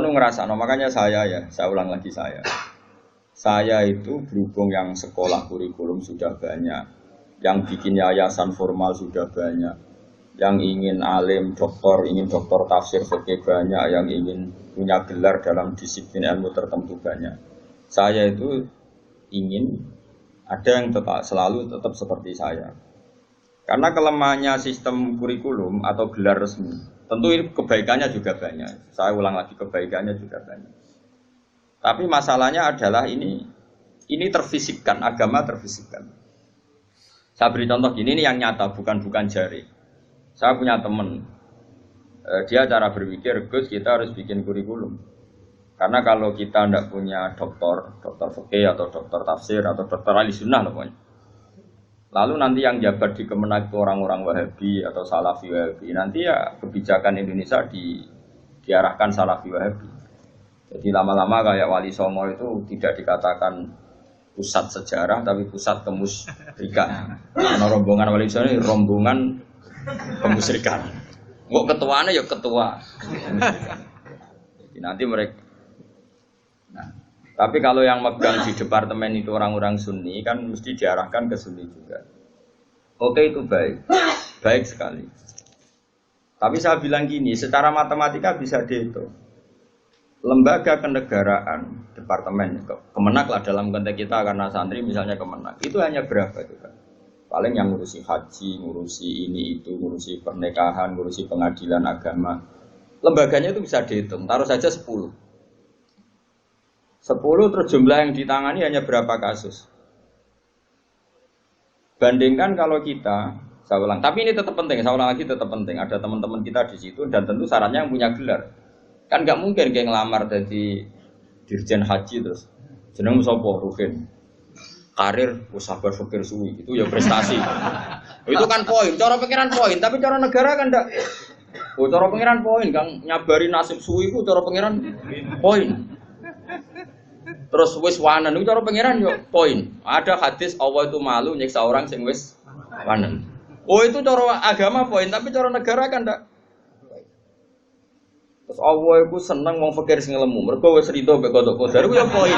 nu ngerasa, no, makanya saya ulang lagi saya itu berhubung yang sekolah kurikulum sudah banyak, yang bikin yayasan formal sudah banyak, yang ingin alim, ingin doktor tafsir fikih banyak, yang ingin punya gelar dalam disiplin ilmu tertentu banyak. Saya itu ingin ada yang selalu tetap seperti saya. Karena kelemahannya sistem kurikulum atau gelar resmi, tentu ini kebaikannya juga banyak. Saya ulang lagi, kebaikannya juga banyak. Tapi masalahnya adalah ini terfisikkan, agama terfisikkan. Saya beri contoh gini, ini yang nyata, bukan jari. Saya punya teman, dia cara berpikir, Gus kita harus bikin kurikulum. Karena kalau kita tidak punya dokter fikih atau dokter tafsir atau dokter ahli sunnah pokoknya. Lalu nanti yang jabat di Kemenak itu orang-orang Wahabi atau Salafi Wahabi, nanti ya kebijakan Indonesia diarahkan Salafi Wahabi. Jadi lama-lama kayak Wali Songo itu tidak dikatakan pusat sejarah tapi pusat kemusyrikan. Karena rombongan Wali Songo ini rombongan kemusyrikan. Kok ketuanya ya ketua. Jadi nanti mereka. Nah, tapi kalau yang megang di departemen itu orang-orang Sunni kan mesti diarahkan ke Sunni juga. Oke itu baik sekali. Tapi saya bilang gini, secara matematika bisa dihitung. Lembaga kenegaraan, departemen, Kemenak lah dalam konteks kita karena santri misalnya Kemenak, itu hanya berapa itu kan? Paling yang ngurusi haji, ngurusi ini itu, ngurusi pernikahan, ngurusi pengadilan agama. Lembaganya itu bisa dihitung, taruh saja 10. 10 terus jumlah yang ditangani hanya berapa kasus? Bandingkan kalau kita, saya ulang, tapi ini tetap penting, saya ulang lagi tetap penting. Ada teman-teman kita di situ dan tentu syaratnya yang punya gelar. Kan nggak mungkin kayak ngelamar jadi dirjen haji terus jeneng sopo Rufin karir sabar fikir suwi itu ya prestasi. Itu kan poin, cara pikiran poin, tapi cara negara kan enggak. Oh, cara pengiran poin Kang nyabari nasib suwi itu cara pengiran poin. Terus wis wanen itu cara pengiran yo poin. Ada hadis Allah itu malu nyiksa orang sing wis wanen. Oh itu cara agama poin, tapi cara negara kan enggak. Terus Allah itu seneng wong fakir sing lemu. Mergo wis rido mek kodok kodar ku ya poin.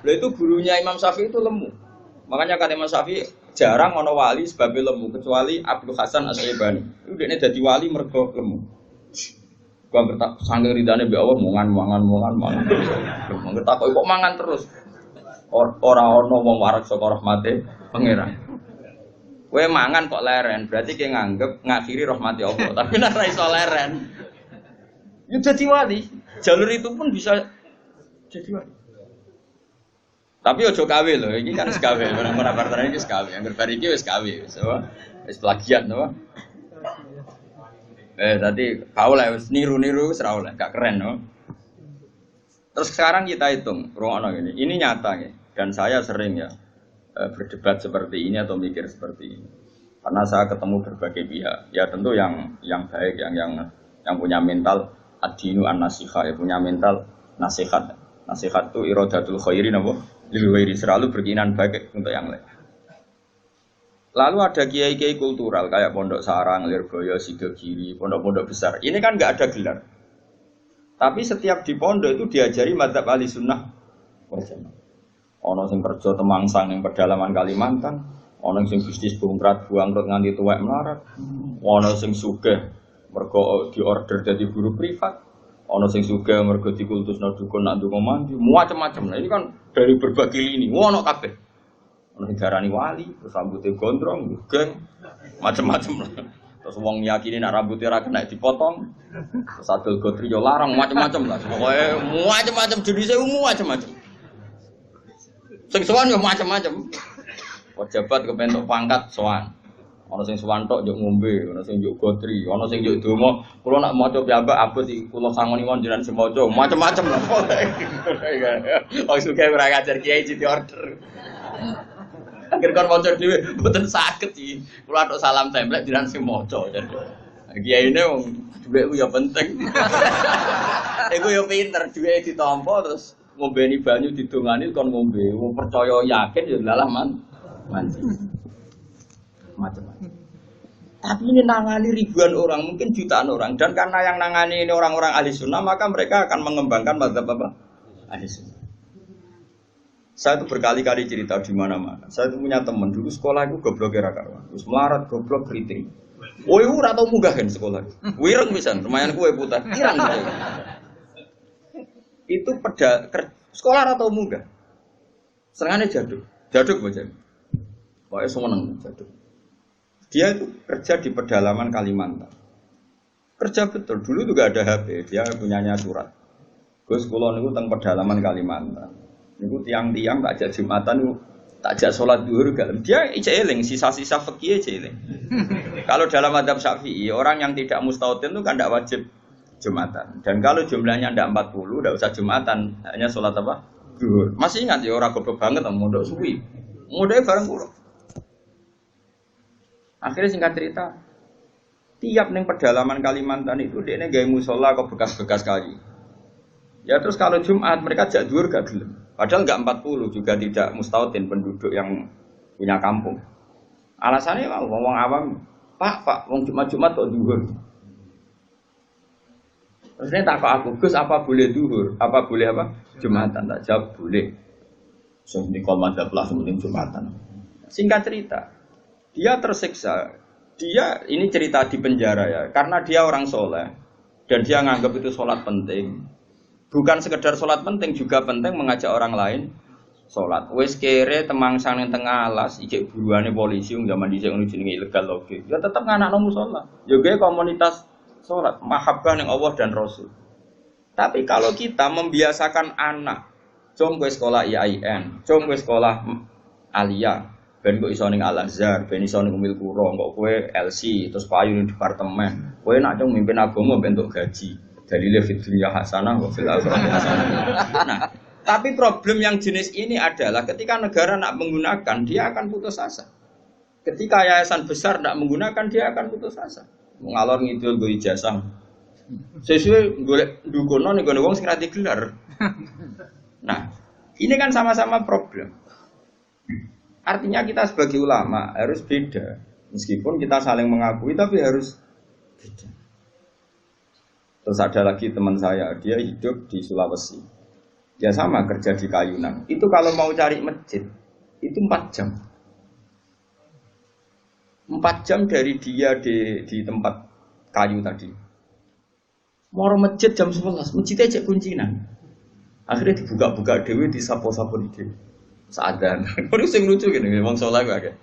Lha itu gurunya Imam Syafi'i itu lemu. Makanya kata Imam Syafi'i jarang ana wali sebab lemu kecuali Abdul Hasan Asy-Syaibani. Itu dekne dadi wali mergo lemu. Gua ngertak sange ridane mbek Allah mangan. Ngertak kok mangan terus. Ora ana wong warak saka rahmate pangeran. Kowe mangan kok leren, berarti kowe nganggep ngakhiri rahmati Allah. Tapi nek ora iso leren ya jadi wali, jalur itu pun bisa jadi wali. Tapi ojo kawe loh, ini kan sekawe, orang-orang partner ini sekawe, yang berbariki wis kawe, wis plagiat, no. Tadi kau lah, niru serau lah, gak keren, no. Terus sekarang kita hitung, ruang ini nyata ya, dan saya sering ya berdebat seperti ini atau mikir seperti ini, karena saya ketemu berbagai pihak, ya tentu yang baik, yang punya mental ad-dinu an-nasiha, ya punya mental nasihat. Nasihat itu iradatul khairi napa? Lil ghairi, selalu berkeinginan baik untuk yang lain. Lalu ada kiai-kiai kultural kayak Pondok Sarang, Lirboyo, Sidogiri, pondok-pondok besar. Ini kan enggak ada gelar. Tapi setiap di pondok itu diajari madzhab ahli sunnah wal jamaah. Ono sing kerja temangsang ning pedalaman Kalimantan, ono sing bisnis bongkrat buangkrut nganti tuwek melarat, ono sing sugih mergo diorder jadi guru privat, ono sing sugih mergo dikultusno dukun nak ndonga mandi, macam-macam. Nah ini kan dari berbagai lini, ono kabeh. Ono sing darani wali, terus rambutnya gondrong, geng, macam-macam. Terus wong yakini nak rambutnya ora kena dipotong, terus adol gotri yo larang, macam-macam lah. Pokoke macam-macam jenisnya macam-macam. Sing sowan yo macam-macam. Pejabat kepentok pangkat sowan. Ana sing suwantok njuk ngombe, ana sing njuk gotri, ana sing njuk donga. Kula nak maca piyambak abot iki kula sangoni mon jenengan semoco, macam-macam lho. Wong suka ora ngajar kiai di order. Akhir kon maca dhewe mboten saged iki. Kula tok salam template jenengan sing maca. Kiyaine wong dhuwit ku ya penting. Iku ya pinter, dhuwit ditampa terus ngombeni banyu didongani kon ngombe. Wong percaya yakin ya lalah mandi. Macam-macam. Tapi ini nangani ribuan orang, mungkin jutaan orang. Dan karena yang nangani ini orang-orang ahli sunnah, maka mereka akan mengembangkan mazhab apa? Ahli sunnah. Saya itu berkali-kali cerita di mana-mana. Saya itu punya teman dulu sekolah itu goblok era karuan. Terus melarat goblok keriting. Woi ora tau munggah kan sekolah. Wireng pisan, lumayan kue putar. Irang. Itu sekolah ora tau munggah. Senengane jaduk. Jaduk bocah. Pokoke seneng jaduk. Dia itu kerja di pedalaman Kalimantan. Kerja betul. Dulu juga ada HP. Dia punyanya surat. Gus kula niku teng pedalaman Kalimantan. Niku tiang-tiang tak ajak Jumatan niku tak ajak sholat zuhur gak. Dia eling sisa-sisa fikih eling. Kalau dalam mazhab Syafi'i, orang yang tidak mustautin itu kan tidak wajib Jumatan. Dan kalau jumlahnya tidak 40, tidak usah Jumatan, hanya sholat apa? Zuhur. Masih ingat ya orang goblok banget mondok suwi. Mondoknya bareng kula. Akhirnya singkat cerita, tiap neng pedalaman Kalimantan itu dia gawe musola kok bekas-bekas kayu. Ya terus kalau Jumat mereka jak dhuwur gak gelem. Padahal enggak 40 juga tidak mustautin penduduk yang punya kampung. Alasannya mau ngomong awam, Pak, wong Jumat kok dhuwur. Terus ini tak kok aku, Gus apa boleh dhuwur? Apa boleh apa? Jumatan tak jawab boleh. Sing nikol madzhab lah penting Jumatan. Singkat cerita, dia tersiksa. Dia ini cerita di penjara ya, karena dia orang soleh dan dia nganggap itu sholat penting. Bukan sekedar sholat penting, juga penting mengajak orang lain sholat. Wes kere temangsang yang tengah alas, ijek buruane polisi zaman dhisik ngono jenenge ilegal loge. Ya tetep nganakno musala. Ya gawe komunitas sholat, mahabbah ning Allah dan Rasul. Tapi kalau kita membiasakan anak, cung kowe sekolah IAIN, cung kowe sekolah Alia, ben kok iso ning Al Azhar, ben iso ning Umil Qura, kok kowe LC terus payu ning departemen. Kowe nak cung mimpin agama ben entuk gaji. Dalile fid dunya hasanah wa fil akhirati hasanah. Nah, tapi problem yang jenis ini adalah ketika negara nak menggunakan, dia akan putus asa. Ketika yayasan besar nak menggunakan, dia akan putus asa. Ngalor ngidul go ijazah. Sesuai golek dukono ning gone wong sing ra digelar. Nah, ini kan sama-sama problem. Artinya kita sebagai ulama harus beda. Meskipun kita saling mengakui tapi harus beda. Terus ada lagi teman saya, dia hidup di Sulawesi. Dia sama kerja di Kayunan. Itu kalau mau cari masjid, itu 4 jam. 4 jam dari dia di tempat kayu tadi. Mau masjid jam 11, masjidnya cek kuncinan. Akhirnya dibuka-buka dewe, disapo-sapo dewe. Seadan. Ini sing lucu gini, memang soleh gue.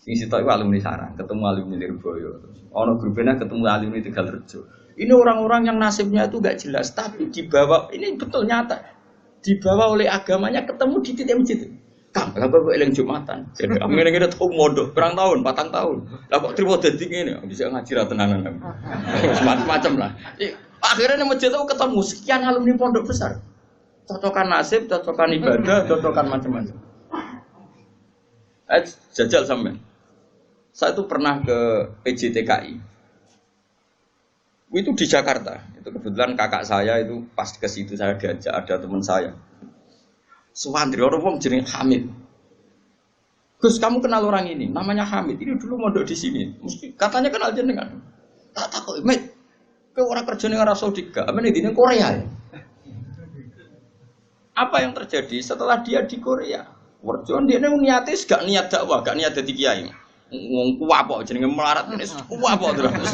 Sing sitok itu alumni Sarang, ketemu alumni Lirboyo. Ono grupnya ketemu alumni Tegalrejo. Ini orang-orang yang nasibnya itu gak jelas, tapi dibawa, ini betul nyata, dibawa oleh agamanya ketemu di titik masjid. Kang, lah kok eling Jumatan. Jadi kami ngene tahu mondok, berang tahun, 4 tahun. Lah kok trimo dadi ngene, bisa ngaji ra tenanan. Macam-macam lah. Akhirnya di masjid itu ketemu sekian alumni pondok besar. Cocokan nasib, cocokan ibadah, cocokan macam-macam. Jajal sampean. Saya itu pernah ke PJTKI. Itu di Jakarta. Itu kebetulan kakak saya itu pas ke situ saya diajak, ada teman saya. Suwandri orang wong jenenge Hamid. Gus, kamu kenal orang ini? Namanya Hamid. Ini dulu mondok di sini. Mesti katanya kenal jenengan. Tak kok, Mit. Kowe ora kerja ning Arab Saudi gak? Amene dine Korea ya. Apa yang terjadi setelah dia di Korea? Werjon dia niate gak niat dakwah, gak niat dadi kiai. Wong kuwapok jenenge melarat ngene kuwapok terus.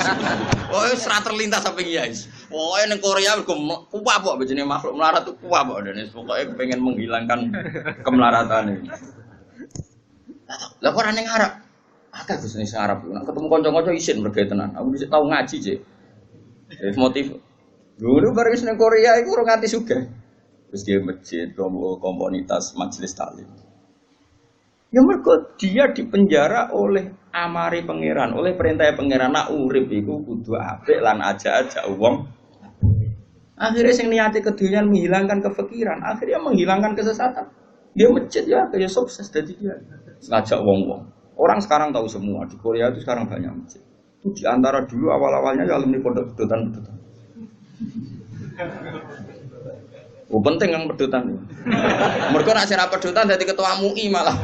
Oh wis ra terlintas sampe kiai. Pokoke ning Korea kuwapok jenenge makhluk melarat tuh kuwapok dan pokoke pengen menghilangkan kemelaratan ini. Lah kok ora ning Arab? Akeh Gus ning Arab. Nek ketemu kanca-kanca isin mergo tenan. Aku bisa tau ngaji, Cek. Wis motif. Dulu bareng ning Korea iku ora nganti sugih. Terus dia masjid, komunitas majelis taklim. Ya mergo dia dipenjara oleh amari pangeran, oleh perintah pangeran nak urip iku kudu apik lan aja wong. Akhirnya sing niate kedunyan menghilangkan kefikiran, akhirnya menghilangkan kesesatan. Dia masjid ya kayak sukses jadi dia. Ngajak wong-wong. Orang sekarang tahu semua di Korea itu sekarang banyak masjid. Itu di antara dulu awal-awalnya ya alumni pondok pedotan. Oh penting yang pedotan. Mergo nek sira pedotan dadi ketua MUI malah.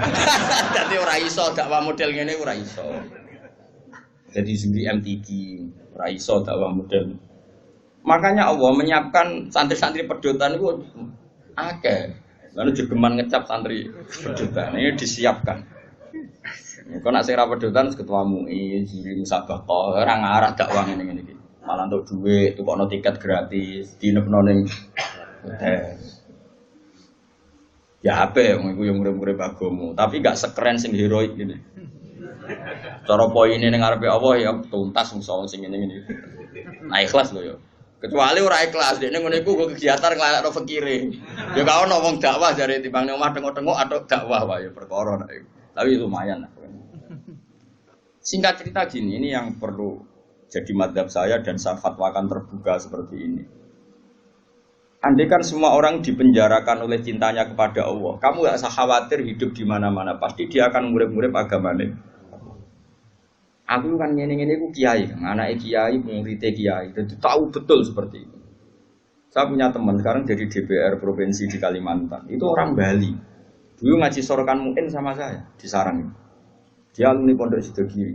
Dadi ora iso dakwah model ngene ora iso. Jadi sendiri MTQ, Raiso dakwah model. Makanya Allah menyiapkan santri-santri pedotan itu akeh. Lalu jegeman ngecap santri pedotan ini disiapkan. Kau nak sing ra pedotan ketua MUI, juri musabaqah, ora ngarah dakwah ngene iki. Malah untuk duit, tukokno tiket gratis, dinepno ning hotel. Ya apa yang iku yang murid-murid agama, tapi gak sekeren sing heroik gini. Cara poine ning ngarepe Allah ya tuntas wong sing ngene-ngene. Nah ikhlas lho ya. Kecuali ora ikhlas, dekne ngene iku kegiatan nglalekno fakire. Ya gak ono wong dakwah jare timbang ning omah tengok-tengok atau dakwah wae perkara nek iku. Tapi lumayan lah. Singkat cerita gini, ini yang perlu jadi madhab saya dan saya fatwakan terbuka seperti ini. Andai kan semua orang dipenjarakan oleh cintanya kepada Allah, kamu gak usah khawatir hidup di mana-mana, pasti dia akan murid-murid agamanya. Aku kan ngene-ngene ku kiai, anak kiai, murid kiai, jadi tahu betul seperti itu. Saya punya teman sekarang jadi DPR provinsi di Kalimantan, itu orang Bali. Dulu ngaji sorokan muin sama saya di Sarang. Dia alumni Pondok Sidogiri.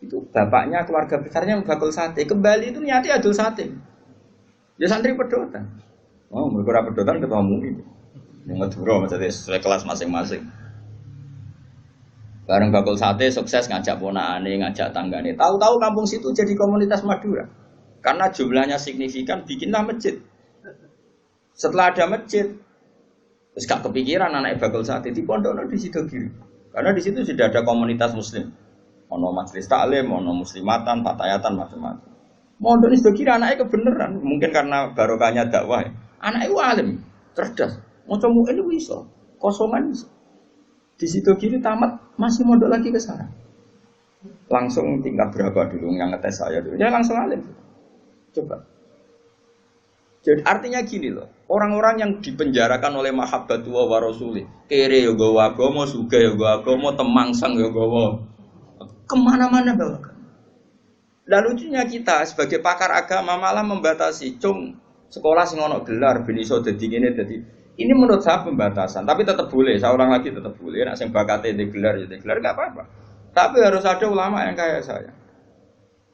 Itu bapaknya keluarga besarnya bakul sate. Kembali itu niati adul sate. Ya santri pedotan. Oh, mereka pedotan ketua MUI. Yang Madura maksudnya sesuai kelas masing-masing. Bareng bakul sate sukses ngajak ponakane, ngajak tanggane. Tahu-tahu kampung situ jadi komunitas Madura. Karena jumlahnya signifikan bikinlah masjid. Setelah ada masjid, terus gak kepikiran anak bakul sate di pondok di Sidogiri. Karena di situ sudah ada komunitas muslim. Ono majelis taklim, ono muslimatan, patayatan macam-macam. Mondok itu kira anaknya kebenaran, mungkin karena barokahnya dakwah. Anaknya itu alim, cerdas. Mau coba ini bisa, kosongan bisa. Di situ kiri tamat masih mondok lagi ke sana. Langsung tingkat berapa dulu yang ngetes saya dulu? Ya langsung alim. Coba. Jadi artinya gini loh, orang-orang yang dipenjarakan oleh mahabbatullah wa rasulih, kere ya gawa agama, suga ya gawa agama, temangsang ya gawa, kemana-mana bawakan. Lalu lucunya kita sebagai pakar agama malah membatasi, cung sekolah sing ono gelar, ben iso dadi ngene dadi. Ini menurut saya pembatasan, tapi tetap boleh. Saya ulang lagi tetap boleh. Nek sing bakate di gelar ya di gelar enggak apa-apa. Tapi harus ada ulama yang kayak saya.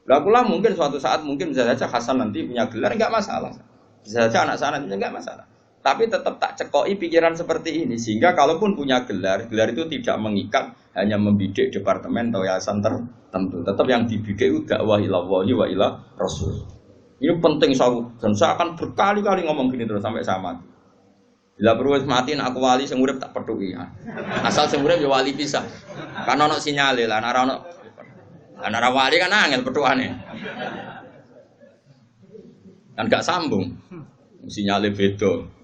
Lah kula mungkin suatu saat mungkin bisa saja Hasan nanti punya gelar enggak masalah. Bisa saja anak sana itu enggak masalah. Tapi tetap tak cekoi pikiran seperti ini sehingga kalaupun punya gelar, gelar itu tidak mengikat hanya membidik departemen atau yayasan tertentu. Tetap yang dibidik itu dakwah ilallahi wa ila rasul. Ini penting dan saya akan berkali-kali ngomong gini terus sampai saya mati. Bila perlu mati aku wali sing urip tak peduli. Asal sing urip ya wali pisah. Kan ono sinyale lah ana wali kan angel petuane. Kan gak sambung. Sinyale beda.